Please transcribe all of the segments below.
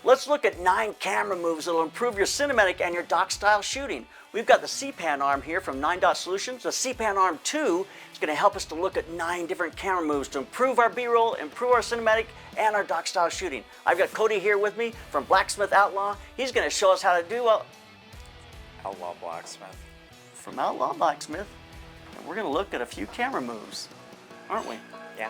Let's look at 9 camera moves that will improve your cinematic and your dock style shooting. We've got the C-Pan arm here from 9 Dot Solutions. The C-Pan arm 2 is going to help us to look at 9 different camera moves to improve our B-roll, improve our cinematic, and our dock style shooting. I've got Cody here with me from Blacksmith Outlaw. He's going to show us how to do Outlaw Blacksmith. From Outlaw Blacksmith. And we're going to look at a few camera moves, aren't we? Yeah.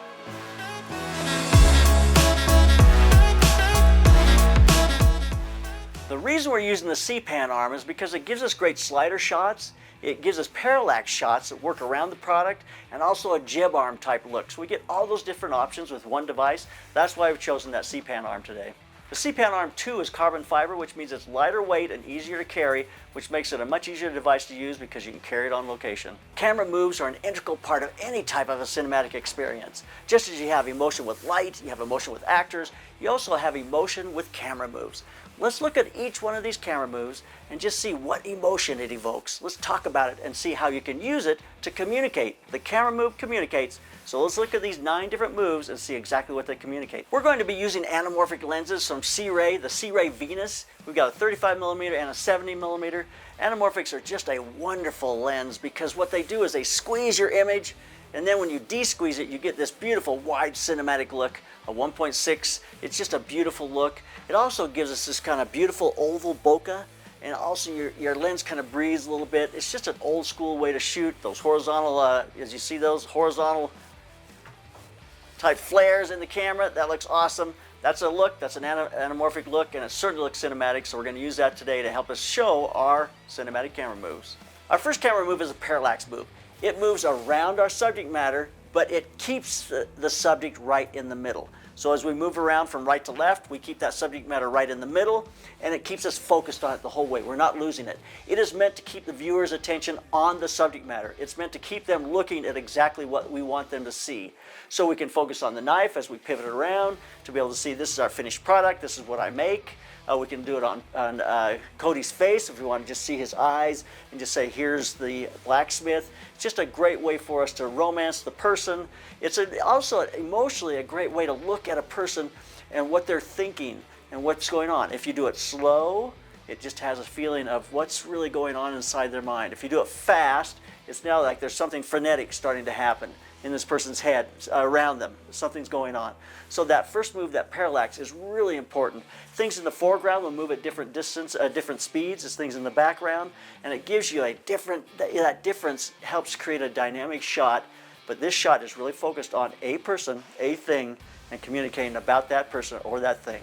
The reason we're using the C-Pan arm is because it gives us great slider shots, it gives us parallax shots that work around the product, and also a jib arm type look. So we get all those different options with one device. That's why we've chosen that C-Pan arm today. The C-Pan arm 2 is carbon fiber, which means it's lighter weight and easier to carry, which makes it a much easier device to use because you can carry it on location. Camera moves are an integral part of any type of a cinematic experience. Just as you have emotion with light, you have emotion with actors, you also have emotion with camera moves. Let's look at each one of these camera moves and just see what emotion it evokes. Let's talk about it and see how you can use it to communicate. The camera move communicates. So let's look at these 9 different moves and see exactly what they communicate. We're going to be using anamorphic lenses from Sirui, the Sirui Venus. We've got a 35mm and a 70mm. Anamorphics are just a wonderful lens because what they do is they squeeze your image, and then when you de-squeeze it, you get this beautiful wide cinematic look, a 1.6. It's just a beautiful look. It also gives us this kind of beautiful oval bokeh, and also your lens kind of breathes a little bit. It's just an old school way to shoot. Those horizontal, as you see those horizontal type flares in the camera, that looks awesome. That's a look, that's an anamorphic look, and it certainly looks cinematic, so we're going to use that today to help us show our cinematic camera moves. Our first camera move is a parallax move. It moves around our subject matter, but it keeps the subject right in the middle. So as we move around from right to left, we keep that subject matter right in the middle, and it keeps us focused on it the whole way. We're not losing it. It is meant to keep the viewer's attention on the subject matter. It's meant to keep them looking at exactly what we want them to see. So we can focus on the knife as we pivot around to be able to see this is our finished product, this is what I make. We can do it on Cody's face if we want to just see his eyes and just say, here's the blacksmith. It's just a great way for us to romance the person. It's also emotionally a great way to look at a person and what they're thinking and what's going on. If you do it slow, it just has a feeling of what's really going on inside their mind. If you do it fast, it's now like there's something frenetic starting to happen in this person's head, around them. Something's going on. So that first move, that parallax, is really important. Things in the foreground will move at different distance, different speeds as things in the background, and it gives you a different, that difference helps create a dynamic shot, but this shot is really focused on a person, a thing, and communicating about that person or that thing.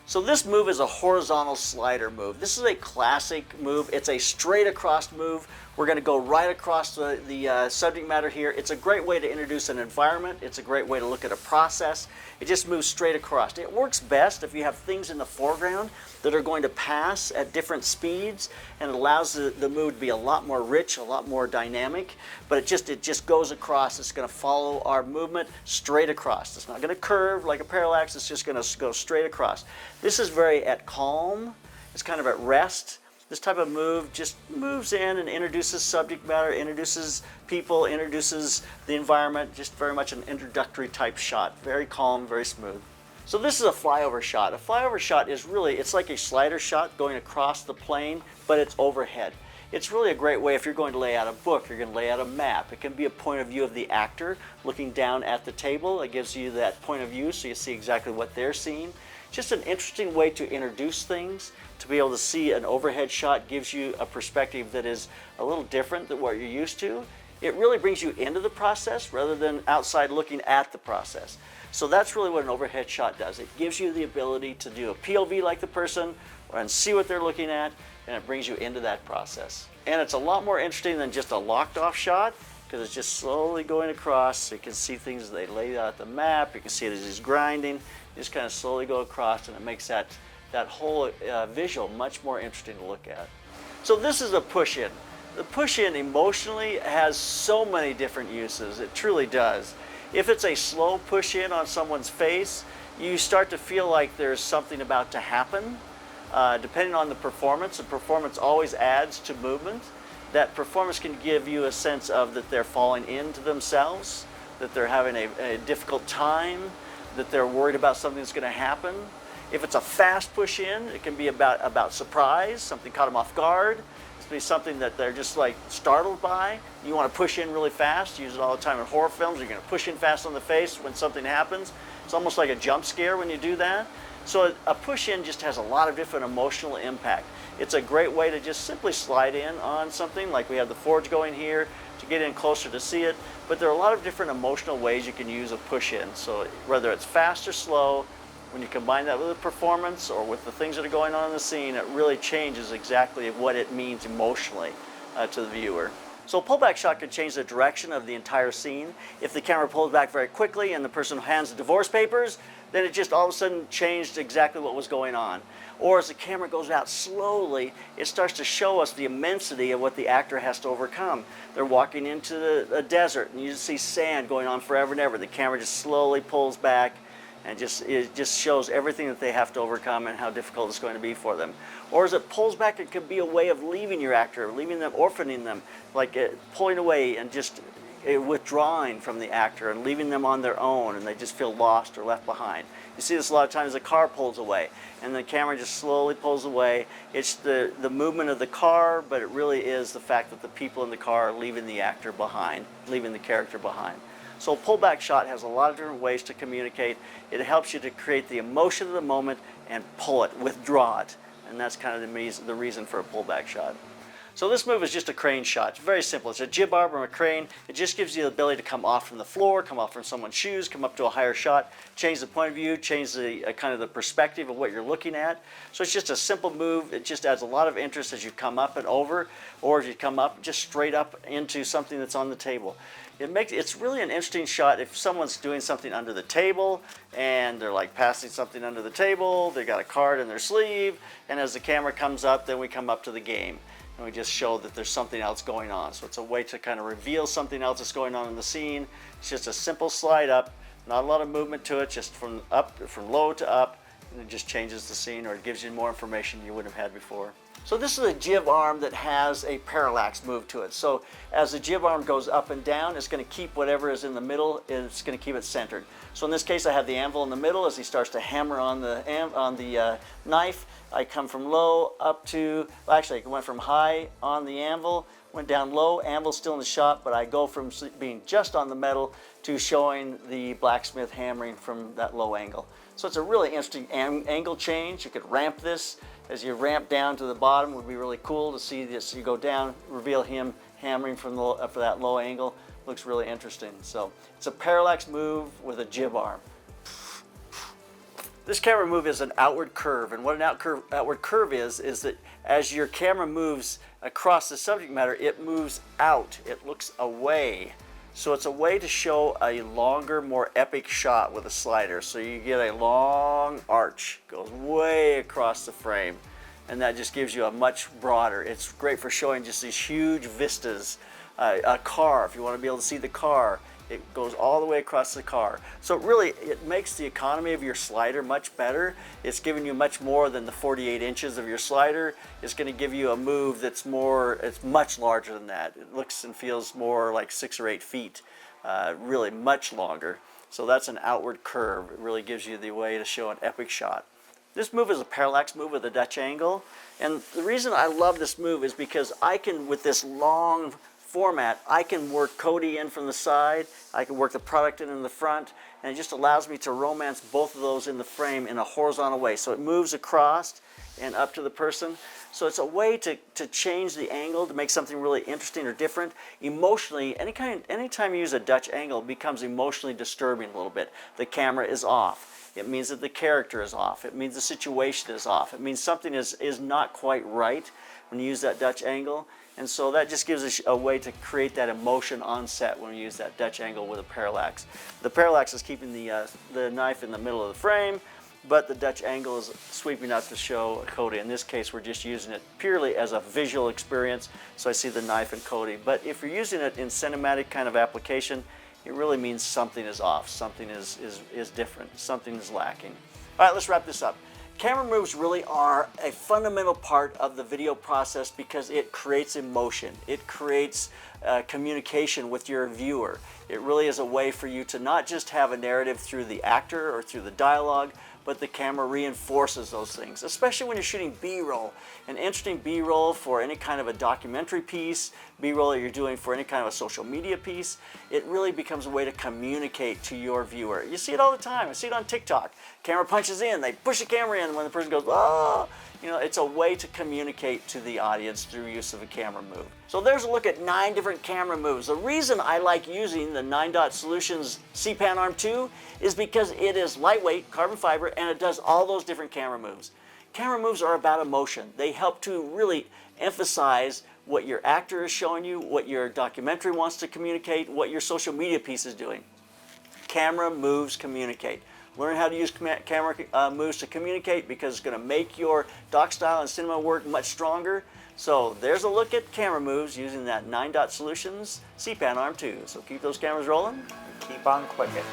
So this move is a horizontal slider move. This is a classic move. It's a straight across move. We're going to go right across the subject matter here. It's a great way to introduce an environment. It's a great way to look at a process. It just moves straight across. It works best if you have things in the foreground that are going to pass at different speeds, and it allows the move to be a lot more rich, a lot more dynamic, but it just goes across. It's going to follow our movement straight across. It's not going to curve like a parallax. It's just going to go straight across. This is very at calm. It's kind of at rest. This type of move just moves in and introduces subject matter, introduces people, introduces the environment, just very much an introductory type shot. Very calm, very smooth. So this is a flyover shot. A flyover shot is really, it's like a slider shot going across the plane, but it's overhead. It's really a great way if you're going to lay out a book, you're going to lay out a map. It can be a point of view of the actor looking down at the table. It gives you that point of view so you see exactly what they're seeing. Just an interesting way to introduce things. To be able to see an overhead shot gives you a perspective that is a little different than what you're used to. It really brings you into the process rather than outside looking at the process. So that's really what an overhead shot does. It gives you the ability to do a POV like the person and see what they're looking at, and it brings you into that process. And it's a lot more interesting than just a locked off shot because it's just slowly going across. So you can see things as they lay out the map. You can see it as he's grinding. You just kind of slowly go across, and it makes that whole visual much more interesting to look at. So this is a push-in. The push-in emotionally has so many different uses. It truly does. If it's a slow push-in on someone's face, you start to feel like there's something about to happen. Depending on the performance always adds to movement. That performance can give you a sense of that they're falling into themselves, that they're having a difficult time, that they're worried about something that's going to happen. If it's a fast push in, it can be about surprise, something caught them off guard. It's be something that they're just like startled by. You want to push in really fast. Use it all the time in horror films. You're going to push in fast on the face when something happens. It's almost like a jump scare when you do that. So a push in just has a lot of different emotional impact. It's a great way to just simply slide in on something, like we have the forge going here to get in closer to see it. But there are a lot of different emotional ways you can use a push in. So whether it's fast or slow, when you combine that with the performance or with the things that are going on in the scene, it really changes exactly what it means emotionally to the viewer. So a pullback shot can change the direction of the entire scene. If the camera pulls back very quickly and the person hands the divorce papers, then it just all of a sudden changed exactly what was going on. Or as the camera goes out slowly, it starts to show us the immensity of what the actor has to overcome. They're walking into a desert and you just see sand going on forever and ever. The camera just slowly pulls back and it just shows everything that they have to overcome and how difficult it's going to be for them. Or as it pulls back, it could be a way of leaving your actor, leaving them, orphaning them, like pulling away and just withdrawing from the actor and leaving them on their own, and they just feel lost or left behind. You see this a lot of times. The car pulls away and the camera just slowly pulls away. It's the movement of the car, but it really is the fact that the people in the car are leaving the actor behind, leaving the character behind. So a pullback shot has a lot of different ways to communicate. It helps you to create the emotion of the moment and pull it, withdraw it. And that's kind of the reason for a pullback shot. So this move is just a crane shot. It's very simple. It's a jib arm or a crane. It just gives you the ability to come off from the floor, come off from someone's shoes, come up to a higher shot, change the point of view, change the kind of the perspective of what you're looking at. So it's just a simple move. It just adds a lot of interest as you come up and over, or as you come up just straight up into something that's on the table. It's really an interesting shot if someone's doing something under the table and they're like passing something under the table, they got a card in their sleeve, and as the camera comes up, then we come up to the game. And we just show that there's something else going on. So it's a way to kind of reveal something else that's going on in the scene. It's just a simple slide up, not a lot of movement to it, just from low to up, and it just changes the scene, or it gives you more information you wouldn't have had before. So this is a jib arm that has a parallax move to it. So as the jib arm goes up and down, it's going to keep whatever is in the middle, it's going to keep it centered. So in this case, I have the anvil in the middle. As he starts to hammer on the knife, I come from low up to, well, actually I went from high on the anvil, went down low, anvil still in the shot, but I go from being just on the metal to showing the blacksmith hammering from that low angle. So it's a really interesting angle change. You could ramp this. As you ramp down to the bottom, it would be really cool to see this. You go down, reveal him hammering from for that low angle. Looks really interesting. So it's a parallax move with a jib arm. This camera move is an outward curve, and what an outward curve is that as your camera moves across the subject matter, it moves out. It looks away. So it's a way to show a longer, more epic shot with a slider. So you get a long arch, goes way across the frame, and that just gives you a much broader. It's great for showing just these huge vistas. A car, if you want to be able to see the car, it goes all the way across the car. So it makes the economy of your slider much better. It's giving you much more than the 48 inches of your slider. It's going to give you a move that's it's much larger than that. It looks and feels more like 6 or 8 feet, really much longer. So that's an outward curve. It really gives you the way to show an epic shot. This move is a parallax move with a Dutch angle. And the reason I love this move is because I can, with this long format, I can work Cody in from the side, I can work the product in the front, and it just allows me to romance both of those in the frame in a horizontal way. So it moves across and up to the person. So it's a way to change the angle, to make something really interesting or different. Emotionally, anytime you use a Dutch angle, it becomes emotionally disturbing a little bit. The camera is off. It means that the character is off. It means the situation is off. It means something is not quite right when you use that Dutch angle. And so that just gives us a way to create that emotion on set when we use that Dutch angle with a parallax. The parallax is keeping the knife in the middle of the frame, but the Dutch angle is sweeping out to show Cody. In this case, we're just using it purely as a visual experience, so I see the knife and Cody. But if you're using it in cinematic kind of application, it really means something is off, something is different, something is lacking. All right, let's wrap this up. Camera moves really are a fundamental part of the video process because it creates emotion. It creates communication with your viewer. It really is a way for you to not just have a narrative through the actor or through the dialogue, but the camera reinforces those things, especially when you're shooting B-roll. An interesting B-roll for any kind of a documentary piece, B-roll that you're doing for any kind of a social media piece, it really becomes a way to communicate to your viewer. You see it all the time. I see it on TikTok. Camera punches in, they push the camera in when the person goes, "Ah!" You know, it's a way to communicate to the audience through use of a camera move. So there's a look at 9 different camera moves. The reason I like using the 9-Dot Solutions C-Pan Arm 2 is because it is lightweight, carbon fiber, and it does all those different camera moves. Camera moves are about emotion. They help to really emphasize what your actor is showing you, what your documentary wants to communicate, what your social media piece is doing. Camera moves communicate. Learn how to use camera moves to communicate, because it's going to make your doc style and cinema work much stronger. So there's a look at camera moves using that 9-Dot Solutions C-Pan Arm 2. So keep those cameras rolling. Keep on clicking.